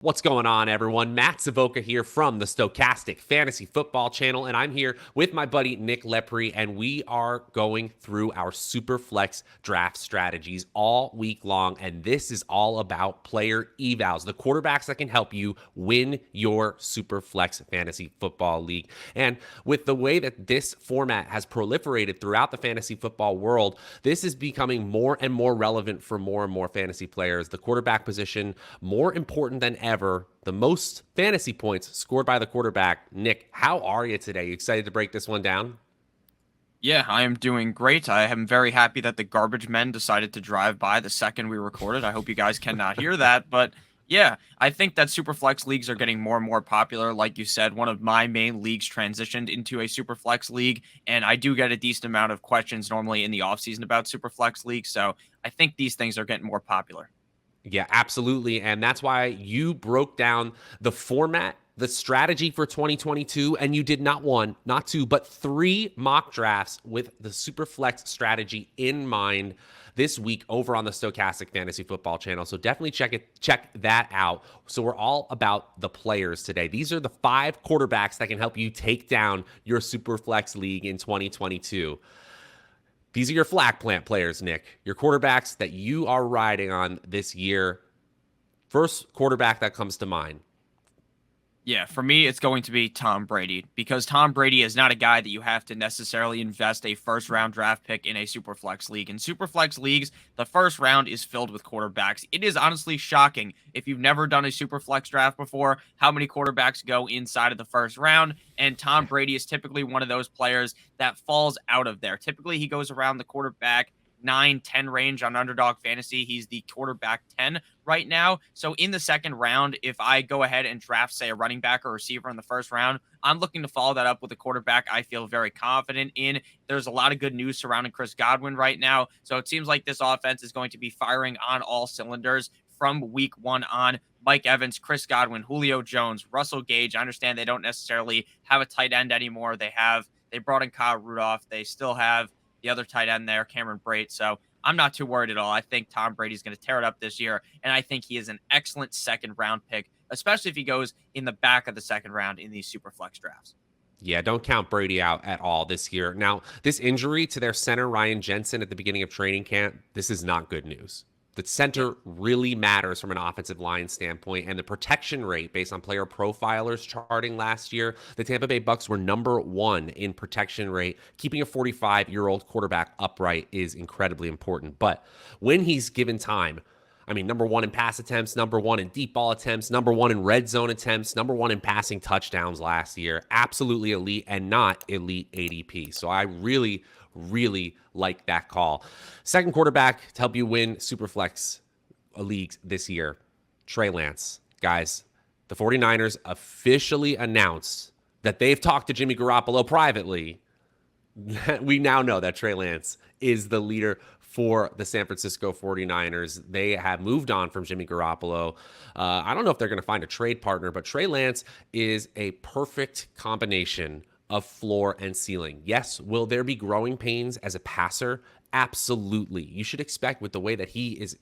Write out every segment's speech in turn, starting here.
What's going on, everyone? Matt Savoca here from the Stokastic Fantasy Football Channel, and I'm here with my buddy Nick Lepre, and we are going through our SuperFlex draft strategies all week long, and this is all about player evals, the quarterbacks that can help you win your SuperFlex Fantasy Football League. And with the way that this format has proliferated throughout the fantasy football world, this is becoming more and more relevant for more and more fantasy players. The quarterback position, more important than ever, the most fantasy points scored by the quarterback. Nick, how are you today? You excited to break this one down? Yeah, I am doing great. I am very happy that the garbage men decided to drive by the second we recorded. I hope you guys cannot hear that, but yeah, I think that superflex leagues are getting more and more popular. Like you said, one of my main leagues transitioned into a superflex league, and I do get a decent amount of questions normally in the offseason about superflex leagues, so I think these things are getting more popular. Yeah, absolutely. And that's why you broke down the format, the strategy for 2022, and you did not one, not two, but three mock drafts with the Superflex strategy in mind this week over on the Stokastic Fantasy Football channel. So definitely check that out. So we're all about the players today. These are the 5 quarterbacks that can help you take down your Superflex league in 2022. These are your flag plant players, Nick. Your quarterbacks that you are riding on this year. First quarterback that comes to mind. Yeah, for me, it's going to be Tom Brady because Tom Brady is not a guy that you have to necessarily invest a first round draft pick in a super flex league. In super flex leagues, the first round is filled with quarterbacks. It is honestly shocking if you've never done a super flex draft before, how many quarterbacks go inside of the first round. And Tom Brady is typically one of those players that falls out of there. Typically, he goes around the quarterback 9-10 range on underdog fantasy. He's the quarterback 10 right now. So in the second round, if I go ahead and draft, say, a running back or receiver in the first round, I'm looking to follow that up with a quarterback I feel very confident in. There's a lot of good news surrounding Chris Godwin right now. So it seems like this offense is going to be firing on all cylinders from week one on. Mike Evans, Chris Godwin, Julio Jones, Russell Gage. I understand they don't necessarily have a tight end anymore. They brought in Kyle Rudolph. They still have the other tight end there, Cameron Brate. So I'm not too worried at all. I think Tom Brady's going to tear it up this year, and I think he is an excellent second round pick, especially if he goes in the back of the second round in these super flex drafts. Yeah, don't count Brady out at all this year. Now, this injury to their center, Ryan Jensen, at the beginning of training camp, this is not good news. The Yeah. center really matters from an offensive line standpoint, and the protection rate based on player profilers charting last year, the Tampa Bay Bucks were #1 in protection rate. Keeping a 45-year-old quarterback upright is incredibly important. But when he's given time, I mean, #1 in pass attempts, #1 in deep ball attempts, #1 in red zone attempts, #1 in passing touchdowns last year. Absolutely elite and not elite ADP. So I really like that call. Second quarterback to help you win Superflex leagues this year, Trey Lance. Guys, the 49ers officially announced that they've talked to Jimmy Garoppolo privately. We now know that Trey Lance is the leader for the San Francisco 49ers. They have moved on from Jimmy Garoppolo. I don't know if they're going to find a trade partner, but Trey Lance is a perfect combination of floor and ceiling. Yes, will there be growing pains as a passer? Absolutely. You should expect with the way that he is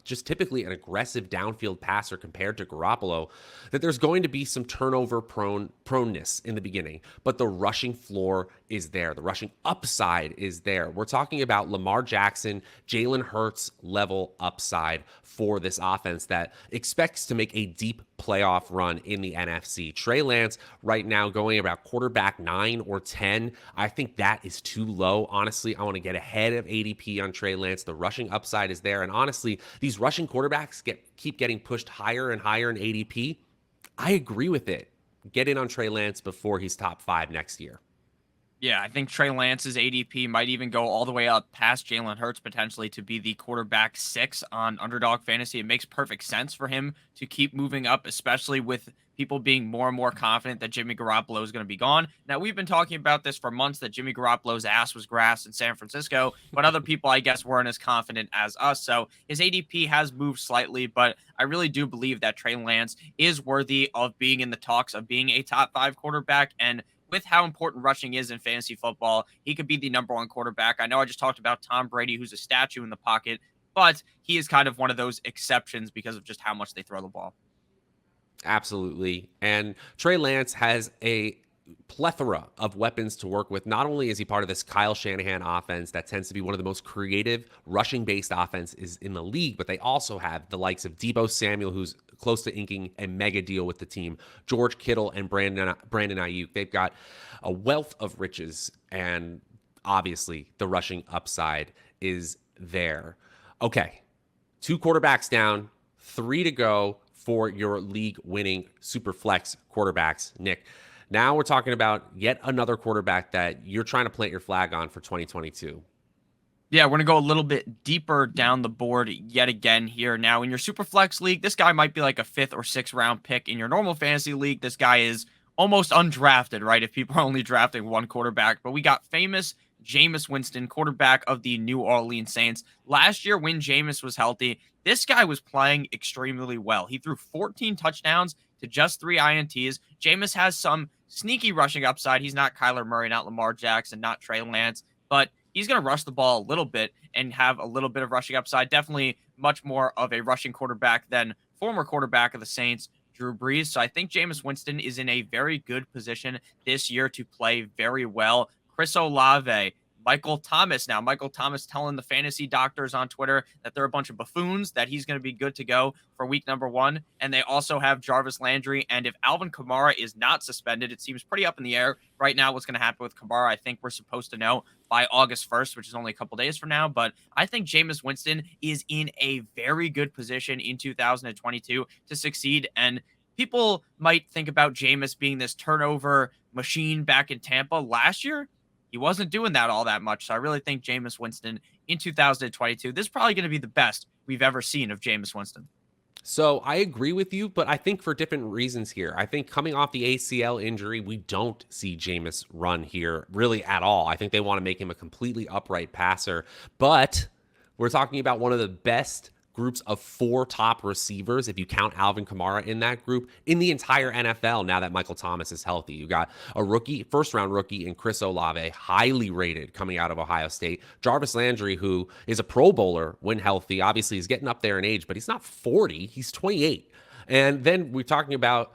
just typically an aggressive downfield passer compared to Garoppolo, that there's going to be some turnover proneness in the beginning, but the rushing floor is there. The rushing upside is there. We're talking about Lamar Jackson, Jalen Hurts level upside for this offense that expects to make a deep playoff run in the NFC. Trey Lance right now going about quarterback 9 or 10. I think that is too low. Honestly, I want to get ahead of ADP on Trey Lance. The rushing upside is there. And honestly, these rushing quarterbacks keep getting pushed higher and higher in ADP. I agree with it. Get in on Trey Lance before he's top 5 next year. Yeah, I think Trey Lance's ADP might even go all the way up past Jalen Hurts potentially to be the quarterback 6 on underdog fantasy. It makes perfect sense for him to keep moving up, especially with people being more and more confident that Jimmy Garoppolo is going to be gone. Now, we've been talking about this for months that Jimmy Garoppolo's ass was grass in San Francisco, but other people, I guess, weren't as confident as us. So his ADP has moved slightly, but I really do believe that Trey Lance is worthy of being in the talks of being a top 5 quarterback. And with how important rushing is in fantasy football, he could be the #1 quarterback. I know I just talked about Tom Brady, who's a statue in the pocket, but he is kind of one of those exceptions because of just how much they throw the ball. Absolutely. And Trey Lance has a plethora of weapons to work with. Not only is he part of this Kyle Shanahan offense that tends to be one of the most creative rushing based offenses in the league, but they also have the likes of Deebo Samuel, who's close to inking a mega deal with the team, George Kittle and Brandon Ayuk. They've got a wealth of riches, and obviously the rushing upside is there. Okay, 2 quarterbacks down, 3 to go for your league winning super flex quarterbacks, Nick. Now we're talking about yet another quarterback that you're trying to plant your flag on for 2022. Yeah, we're going to go a little bit deeper down the board yet again here. Now, in your super flex league, this guy might be like a 5th or 6th round pick. In your normal fantasy league, this guy is almost undrafted, right? If people are only drafting one quarterback. But we got famous Jameis Winston, quarterback of the New Orleans Saints. Last year, when Jameis was healthy, this guy was playing extremely well. He threw 14 touchdowns to just 3 INTs. Jameis has some sneaky rushing upside. He's not Kyler Murray, not Lamar Jackson, not Trey Lance, but he's going to rush the ball a little bit and have a little bit of rushing upside. Definitely much more of a rushing quarterback than former quarterback of the Saints, Drew Brees. So I think Jameis Winston is in a very good position this year to play very well. Chris Olave, Michael Thomas. Now, Michael Thomas telling the fantasy doctors on Twitter that they're a bunch of buffoons, that he's going to be good to go for week number 1. And they also have Jarvis Landry. And if Alvin Kamara is not suspended, it seems pretty up in the air right now what's going to happen with Kamara. I think we're supposed to know by August 1st, which is only a couple days from now. But I think Jameis Winston is in a very good position in 2022 to succeed. And people might think about Jameis being this turnover machine back in Tampa last year. He wasn't doing that all that much. So I really think Jameis Winston in 2022, this is probably going to be the best we've ever seen of Jameis Winston. So I agree with you, but I think for different reasons here. I think coming off the ACL injury, we don't see Jameis run here really at all. I think they want to make him a completely upright passer, but we're talking about one of the best groups of 4 top receivers, if you count Alvin Kamara in that group, in the entire NFL now that Michael Thomas is healthy. You got a rookie, first-round rookie in Chris Olave, highly rated coming out of Ohio State. Jarvis Landry, who is a Pro Bowler when healthy. Obviously, he's getting up there in age, but he's not 40. He's 28. And then we're talking about,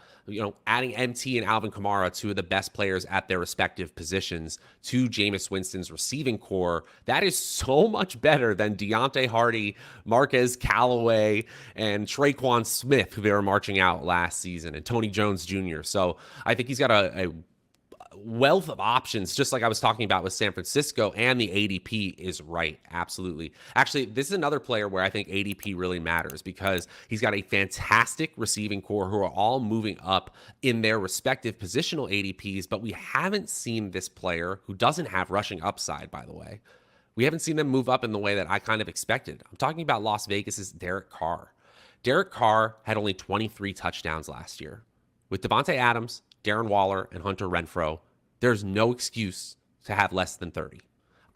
adding MT and Alvin Kamara, 2 of the best players at their respective positions, to Jameis Winston's receiving core. That is so much better than Deontay Hardy, Marquez Callaway, and Traquan Smith, who they were marching out last season, and Tony Jones Jr. So I think he's got a wealth of options, just like I was talking about with San Francisco, and the ADP is right. Absolutely. Actually, this is another player where I think ADP really matters because he's got a fantastic receiving core who are all moving up in their respective positional ADPs, but we haven't seen this player, who doesn't have rushing upside, by the way. We haven't seen them move up in the way that I kind of expected. I'm talking about Las Vegas's Derek Carr. Derek Carr had only 23 touchdowns last year. With Devontae Adams, Darren Waller, and Hunter Renfrow, there's no excuse to have less than 30.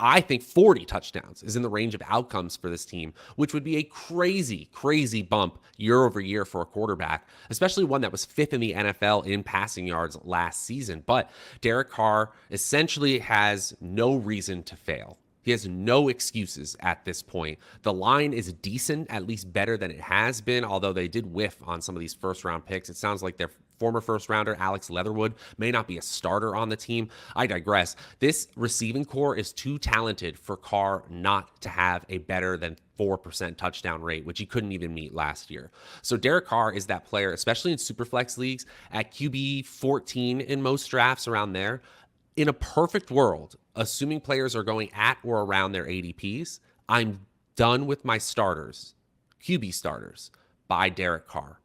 I think 40 touchdowns is in the range of outcomes for this team, which would be a crazy, crazy bump year over year for a quarterback, especially one that was 5th in the NFL in passing yards last season. But Derek Carr essentially has no reason to fail. He has no excuses at this point. The line is decent, at least better than it has been, although they did whiff on some of these first-round picks. It sounds like their former first-rounder, Alex Leatherwood, may not be a starter on the team. I digress. This receiving core is too talented for Carr not to have a better than 4% touchdown rate, which he couldn't even meet last year. So Derek Carr is that player, especially in Superflex leagues, at QB 14 in most drafts, around there. In a perfect world, assuming players are going at or around their ADPs, I'm done with my starters, QB starters, by Derek Carr.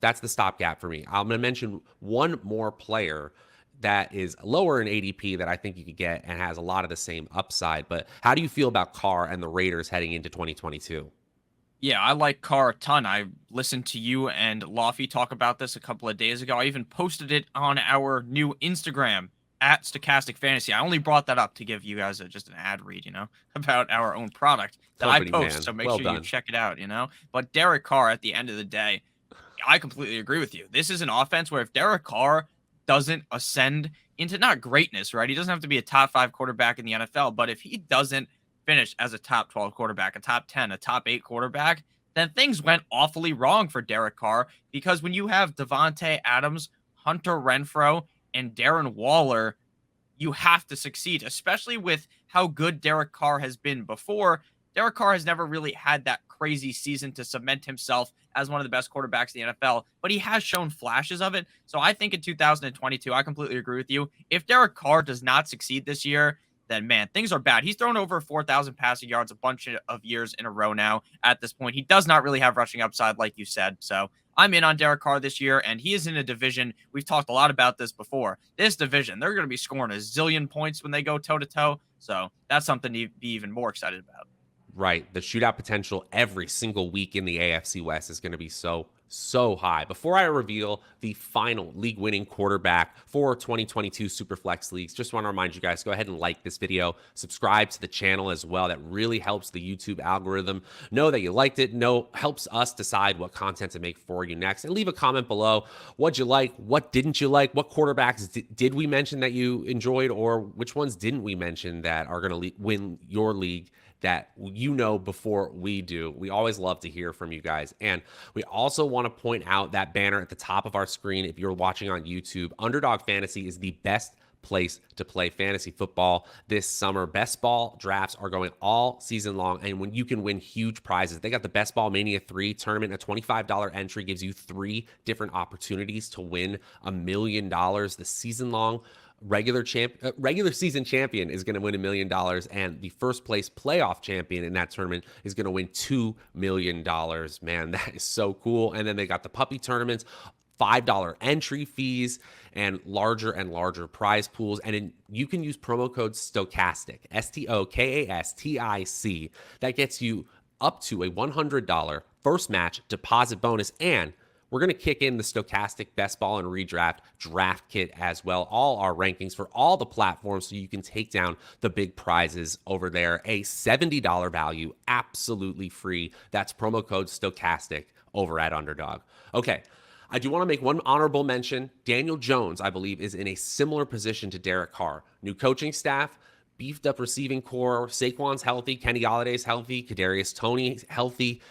That's the stopgap for me. I'm going to mention one more player that is lower in ADP that I think you could get and has a lot of the same upside. But how do you feel about Carr and the Raiders heading into 2022? Yeah, I like Carr a ton. I listened to you and Laffy talk about this a couple of days ago. I even posted it on our new Instagram at Stokastic Fantasy. I only brought that up to give you guys just an ad read, about our own product that Company I post. man. So make Well sure done. you check it out, But Derek Carr, at the end of the day, I completely agree with you. This is an offense where if Derek Carr doesn't ascend into not greatness, right? He doesn't have to be a top 5 quarterback in the NFL, but if he doesn't finish as a top 12 quarterback, a top 10, a top 8 quarterback, then things went awfully wrong for Derek Carr, because when you have Devontae Adams, Hunter Renfrow, and Darren Waller, you have to succeed, especially with how good Derek Carr has been before. Derek Carr has never really had that crazy season to cement himself as one of the best quarterbacks in the NFL, but he has shown flashes of it. So I think in 2022, I completely agree with you. If Derek Carr does not succeed this year, then man, things are bad. He's thrown over 4,000 passing yards a bunch of years in a row now at this point. He does not really have rushing upside, like you said. So I'm in on Derek Carr this year, and he is in a division. We've talked a lot about this before. This division, they're going to be scoring a zillion points when they go toe to toe. So that's something to be even more excited about. Right. The shootout potential every single week in the AFC West is going to be so high. Before I reveal the final league winning quarterback for 2022 Superflex leagues, just want to remind you guys, go ahead and like this video, subscribe to the channel as well. That really helps the YouTube algorithm know that you liked it, helps us decide what content to make for you next, and leave a comment below. What'd you like? What didn't you like? What quarterbacks did we mention that you enjoyed, or which ones didn't we mention that are going to win your league that you know before we do? We always love to hear from you guys. And we also want to point out that banner at the top of our screen. If you're watching on YouTube, Underdog Fantasy is the best place to play fantasy football this summer. Best ball drafts are going all season long, and when you can win huge prizes. They got the Best Ball Mania 3 tournament. A $25 entry gives you 3 different opportunities to win $1 million. The season-long regular season champion is going to win $1 million, and the first place playoff champion in that tournament is going to win $2 million. Man, that is so cool. And then they got the puppy tournaments, $5 entry fees, and larger prize pools. And you can use promo code Stokastic, Stokastic. That gets you up to a $100 first match deposit bonus, and we're going to kick in the Stokastic Best Ball and Redraft Draft Kit as well. All our rankings for all the platforms, so you can take down the big prizes over there. A $70 value, absolutely free. That's promo code Stokastic over at Underdog. Okay, I do want to make one honorable mention. Daniel Jones, I believe, is in a similar position to Derek Carr. New coaching staff, beefed up receiving core. Saquon's healthy. Kenny Galladay's healthy. Kadarius Toney healthy.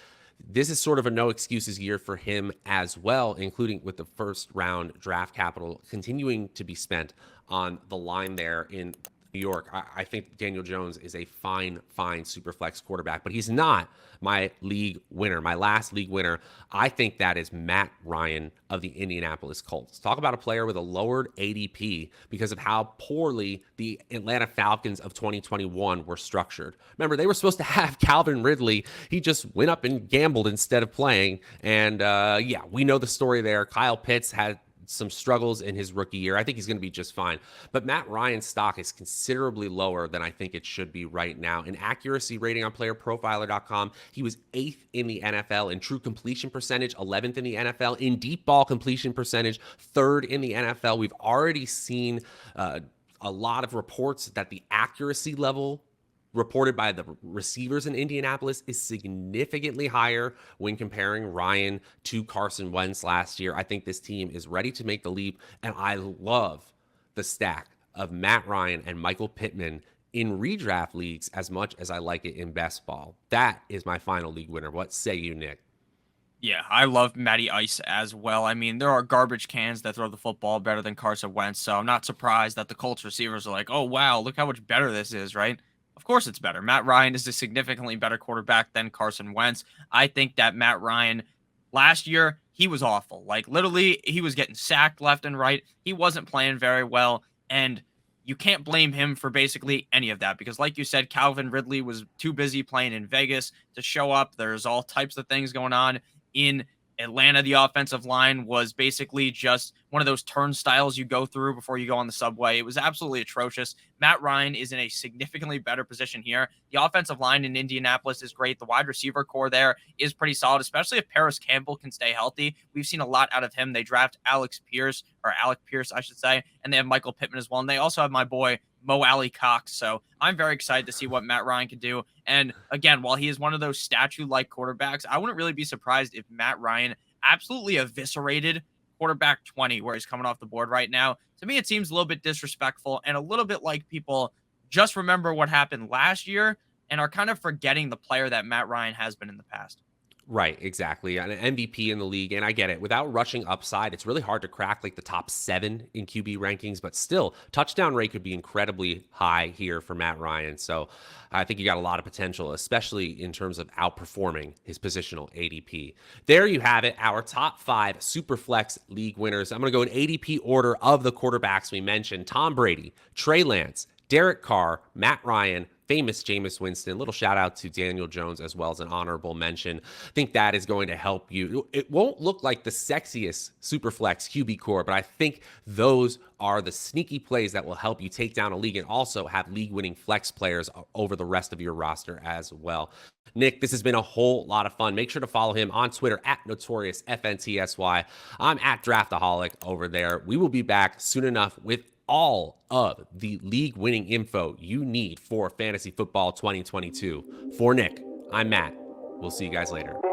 This is sort of a no excuses year for him as well, including with the first round draft capital continuing to be spent on the line there in New York. I think Daniel Jones is a fine Superflex quarterback, but he's not my league winner. My last league winner, I think that is Matt Ryan of the Indianapolis Colts. Talk about a player with a lowered ADP because of how poorly the Atlanta Falcons of 2021 were structured. Remember, they were supposed to have Calvin Ridley. He just went up and gambled instead of playing. And yeah, we know the story there. Kyle Pitts had some struggles in his rookie year. I think he's going to be just fine. But Matt Ryan's stock is considerably lower than I think it should be right now. In accuracy rating on playerprofiler.com, he was 8th in the NFL. In true completion percentage, 11th in the NFL. In deep ball completion percentage, 3rd in the NFL. We've already seen a lot of reports that the accuracy level reported by the receivers in Indianapolis is significantly higher when comparing Ryan to Carson Wentz last year. I think this team is ready to make the leap, and I love the stack of Matt Ryan and Michael Pittman in redraft leagues as much as I like it in best ball. That is my final league winner. What say you, Nick? Yeah, I love Matty Ice as well. I mean, there are garbage cans that throw the football better than Carson Wentz, so I'm not surprised that the Colts receivers are like, oh, wow, look how much better this is, right? Of course it's better. Matt Ryan is a significantly better quarterback than Carson Wentz. I think that Matt Ryan last year, he was awful. Like, literally, he was getting sacked left and right. He wasn't playing very well, and you can't blame him for basically any of that because, like you said, Calvin Ridley was too busy playing in Vegas to show up. There's all types of things going on in Atlanta. The offensive line was basically just one of those turnstiles you go through before you go on the subway. It was absolutely atrocious. Matt Ryan is in a significantly better position here. The offensive line in Indianapolis is great. The wide receiver core there is pretty solid, especially if Paris Campbell can stay healthy. We've seen a lot out of him. They draft Alec Pierce, I should say, and they have Michael Pittman as well. And they also have my boy Mo Alley Cox. So I'm very excited to see what Matt Ryan can do. And again, while he is one of those statue-like quarterbacks, I wouldn't really be surprised if Matt Ryan absolutely eviscerated quarterback 20 where he's coming off the board right now. To me, it seems a little bit disrespectful and a little bit like people just remember what happened last year and are kind of forgetting the player that Matt Ryan has been in the past. Right, exactly. An MVP in the league, and I get it. Without rushing upside, it's really hard to crack like the top 7 in QB rankings, but still, touchdown rate could be incredibly high here for Matt Ryan. So I think you got a lot of potential, especially in terms of outperforming his positional ADP. There you have it, our top 5 Superflex league winners. I'm going to go in ADP order of the quarterbacks we mentioned: Tom Brady, Trey Lance, Derek Carr, Matt Ryan, famous Jameis Winston. Little shout out to Daniel Jones as well as an honorable mention. I think that is going to help you. It won't look like the sexiest Superflex QB core, but I think those are the sneaky plays that will help you take down a league and also have league winning flex players over the rest of your roster as well. Nick, this has been a whole lot of fun. Make sure to follow him on Twitter at NotoriousFNTSY. I'm at Draftaholic over there. We will be back soon enough with all of the league winning info you need for fantasy football 2022. For Nick, I'm Matt. We'll see you guys later.